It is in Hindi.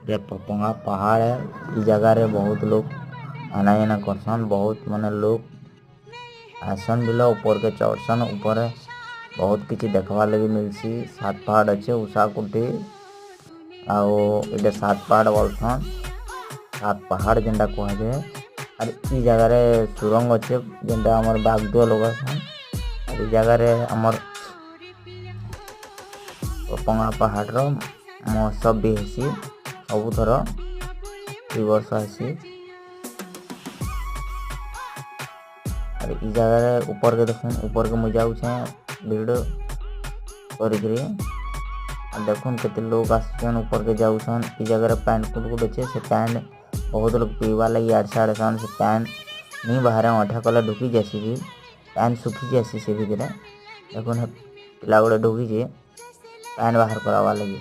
ये पपंगा पहाड़ है। इस जगह रे बहुत लोग आना जाना करसन। बहुत माने लोग आसन बिल ऊपर के चढ़सन। ऊपर बहुत किसी देखवा लगी मिलसी। सात पहाड़ अच्छे उषा कुटी आओ इधर सात पहाड़ बोलसन। सात पहाड़ जेनटा कहुए और इ जगह रे सुरंग अच्छे जेनटा हमर बागदुआ लोग सन। और इ जगह रे हमर पपंगा पहाड़ रो महोत्सव भी हेसी सबुथर इ वर्ष हेसी। और इ जगह रे ऊपर के देखुन ऊपर के मुझे जाऊछे वीडियो करकरी और देखुन केते लोग आसन ऊपर के जाऊछन। इ जगह रे पैंट कुट अच्छे से पैंट बहुत लोग पीवा लगी आड़ साड़ सन से पैंट नहीं बाहर अठा कला ढुकी जैसी भी पैंट सुखी जैसी से भी देखुन पिला गुड़े ढुकी जे पैंट बाहर करावा लगी।